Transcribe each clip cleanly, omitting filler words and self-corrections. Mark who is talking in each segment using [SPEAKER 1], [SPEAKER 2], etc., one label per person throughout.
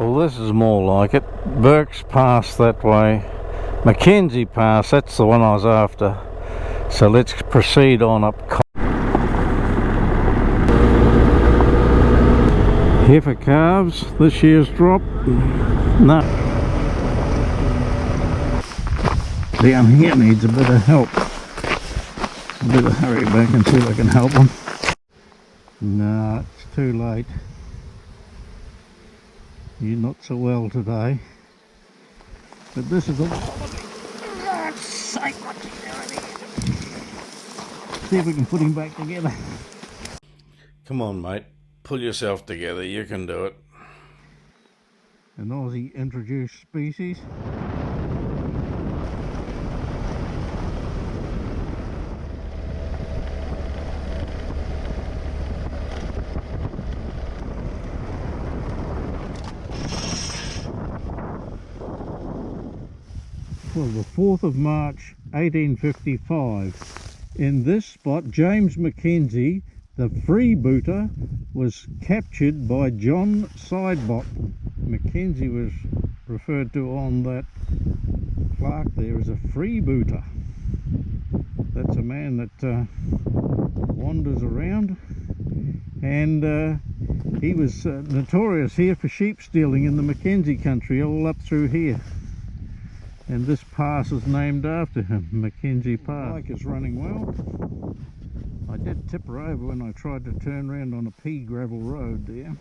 [SPEAKER 1] Well, this is more like it. Burke's Pass that way. Mackenzie Pass, that's the one I was after. So let's proceed on up. Heifer calves, this year's drop. No. Down here needs a bit of help. I better hurry back and see if I can help them. No, it's too late. You're not so well today. But this is a... For God's sake, what's he doing here? See if we can put him back together. Come on, mate. Pull yourself together. You can do it. An Aussie introduced species. Well, the 4th of March 1855, in this spot James Mackenzie, the freebooter, was captured by John Sidebot. Mackenzie was referred to on that plaque there as a freebooter. That's a man that wanders around, and he was notorious here for sheep stealing in the Mackenzie country all up through here. And this pass is named after him, Mackenzie Pass. The bike is running well. I did tip her over when I tried to turn around on a pea gravel road there.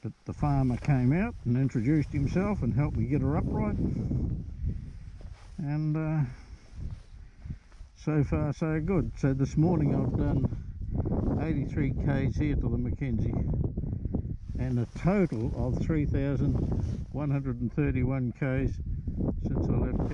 [SPEAKER 1] But the farmer came out and introduced himself and helped me get her upright. And so far so good. So this morning I've done 83 k's here to the Mackenzie, and a total of 3,131 k's since I left town.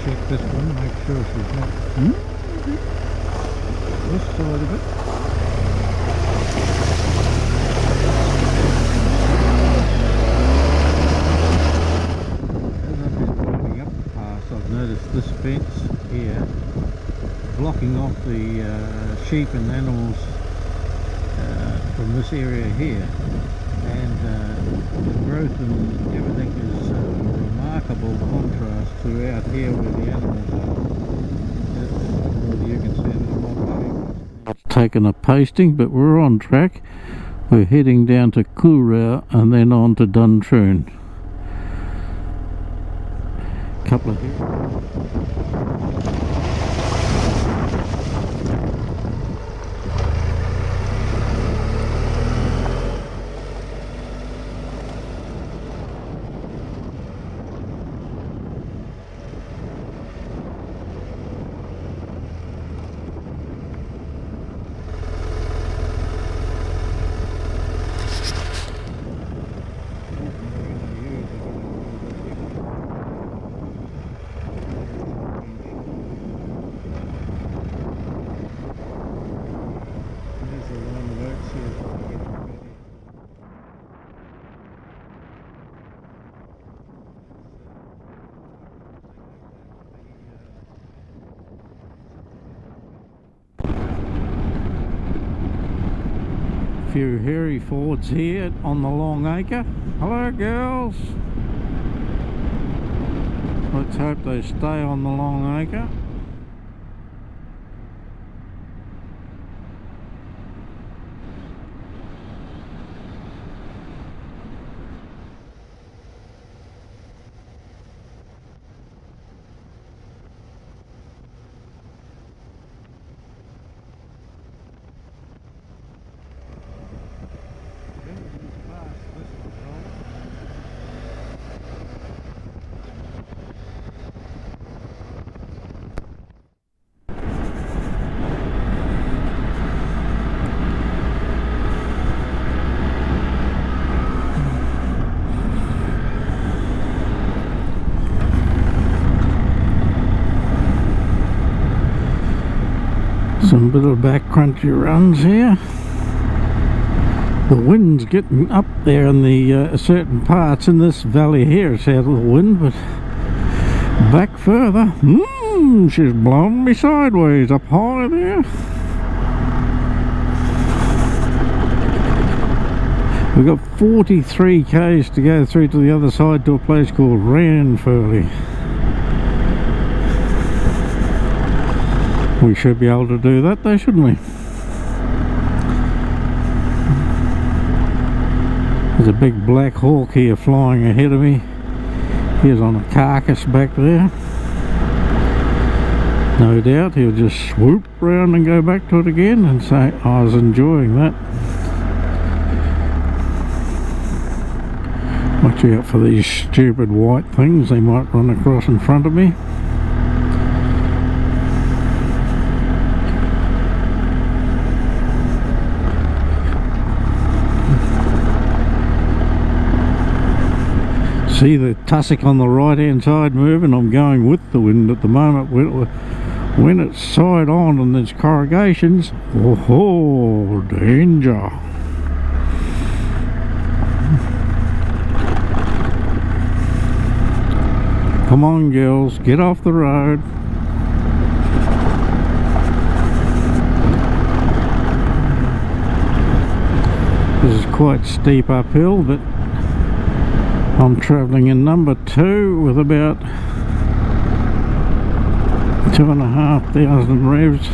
[SPEAKER 1] Check this one, make sure she's not this side of it. As I've been driving up the pass, I've noticed this fence here blocking off the sheep and animals from this area here, and the growth and everything is remarkable contrast throughout here where the animals are. You can see the model sheep. Taken a pasting, but we're on track. We're heading down to Koorau and then on to Duntroon. Couple of few hairy fords here on the Long Acre. Hello girls! Let's hope they stay on the Long Acre. a bit of back crunchy runs here. The wind's getting up there in the certain parts in this valley here. It's out of the wind, but back further, she's blowing me sideways up high there. We've got 43 k's to go through to the other side to a place called Ranfurly. We should be able to do that though, shouldn't we? There's a big black hawk here flying ahead of me. He's on a carcass back there. No doubt he'll just swoop round and go back to it again and say, I was enjoying that. Watch out for these stupid white things, they might run across in front of me. See the tussock on the right hand side moving? I'm going with the wind at the moment. When it's side on and there's corrugations, oh, danger. Come on girls, get off the road. This is quite steep uphill, but I'm travelling in number 2 with about 2,500 revs.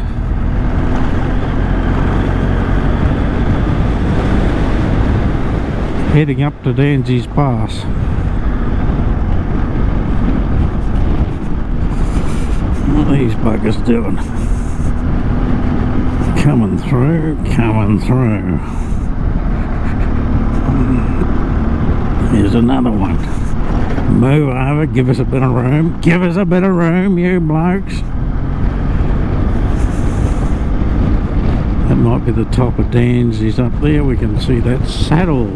[SPEAKER 1] Heading up to Danseys Pass. What are these buggers doing? Coming through, coming through. Here's another one. Move over, give us a bit of room. Give us a bit of room, you blokes. That might be the top of Danseys up there. We can see that saddle.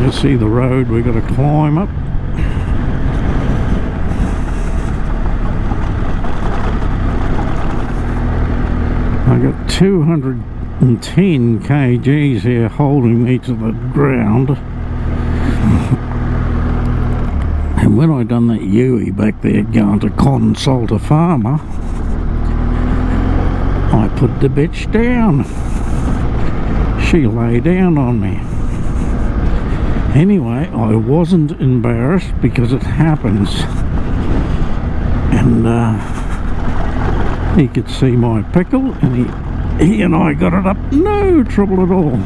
[SPEAKER 1] You see the road we've got to climb up. I got 210 kgs here holding me to the ground. And when I done that Yui back there going to consult a farmer, I put the bitch down. She lay down on me. Anyway, I wasn't embarrassed because it happens. And he could see my pickle, and he and I got it up, no trouble at all.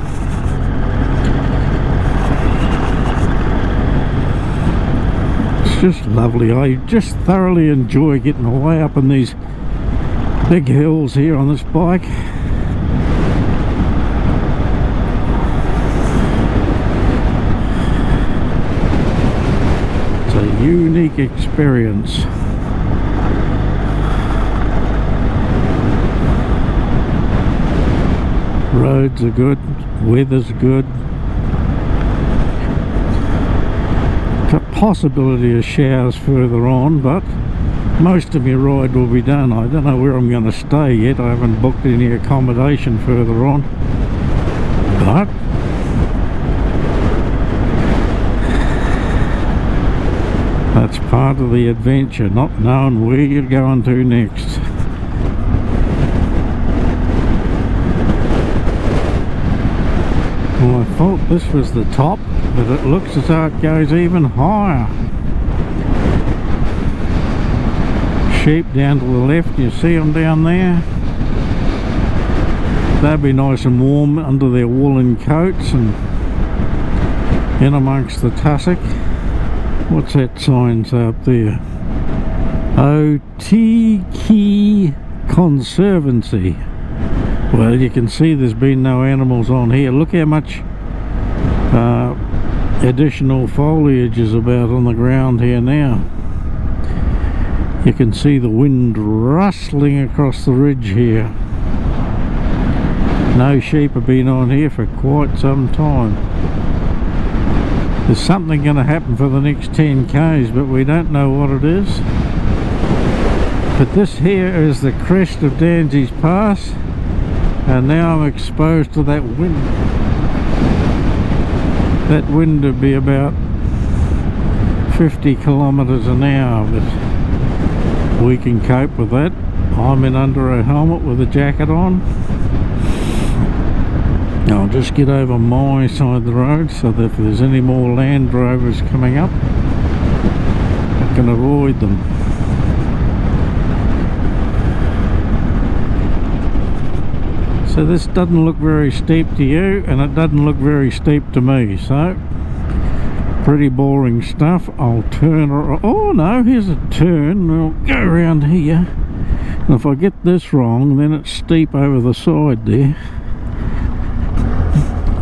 [SPEAKER 1] It's just lovely. I just thoroughly enjoy getting away up in these big hills here on this bike. It's a unique experience. Roads are good, weather's good. Possibility of showers further on, but most of my ride will be done. I don't know where I'm going to stay yet. I haven't booked any accommodation further on, but that's part of the adventure, not knowing where you're going to next. Well, I thought this was the top, but it looks as though it goes even higher. Sheep down to the left, you see them down there? They'll be nice and warm under their woolen coats and in amongst the tussock. What's that sign up there? Otago Conservancy. Well, you can see there's been no animals on here. Look how much additional foliage is about on the ground here now. You can see the wind rustling across the ridge here. No sheep have been on here for quite some time. There's something going to happen for the next 10 k's, but we don't know what it is. But this here is the crest of Danseys Pass, and now I'm exposed to that wind. That wind would be about 50 kilometres an hour, but we can cope with that. I'm in under a helmet with a jacket on. I'll just get over my side of the road so that if there's any more Land Rovers coming up, I can avoid them. So this doesn't look very steep to you, and it doesn't look very steep to me, so pretty boring stuff. I'll turn, oh no, here's a turn. I'll go around here, and if I get this wrong, then it's steep over the side there.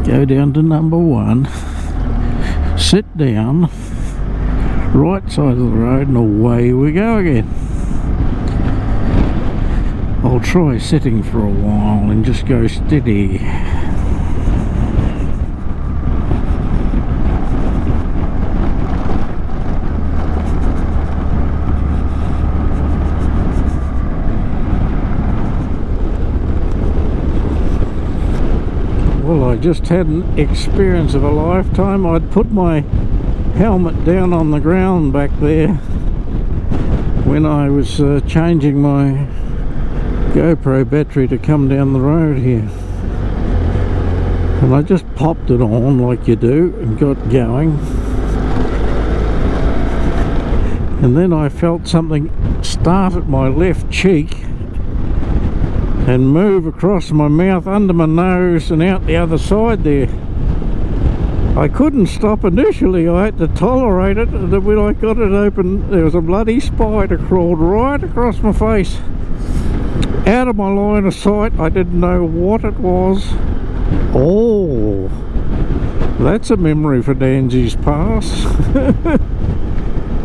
[SPEAKER 1] Go down to number 1, sit down, right side of the road, and away we go again. I'll try sitting for a while and just go steady. Well, I just had an experience of a lifetime. I'd put my helmet down on the ground back there when I was changing my GoPro battery to come down the road here, and I just popped it on like you do and got going, and then I felt something start at my left cheek and move across my mouth, under my nose and out the other side there. I couldn't stop initially, I had to tolerate it, and when I got it open there was a bloody spider crawled right across my face, out of my line of sight. I didn't know what it was. Oh, that's a memory for Danseys Pass.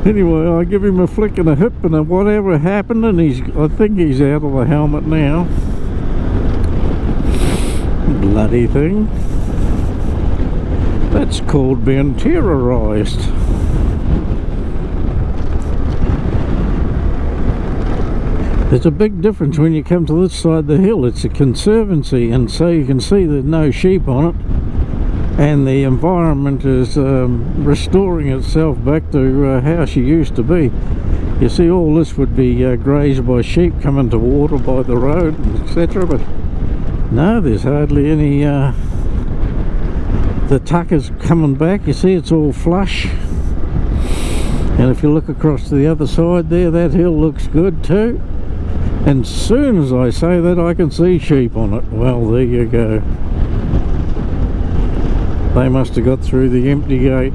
[SPEAKER 1] Anyway, I give him a flick and a hip and a whatever happened, and I think he's out of the helmet now. Bloody thing. That's called being terrorised. There's a big difference when you come to this side of the hill. It's a conservancy, and so you can see there's no sheep on it, and the environment is restoring itself back to how she used to be. You see, all this would be grazed by sheep coming to water by the road, etc., but no, there's hardly any. The tucker's coming back. You see, it's all flush, and if you look across to the other side there, that hill looks good too. And as soon as I say that, I can see sheep on it. Well, there you go. They must have got through the empty gate.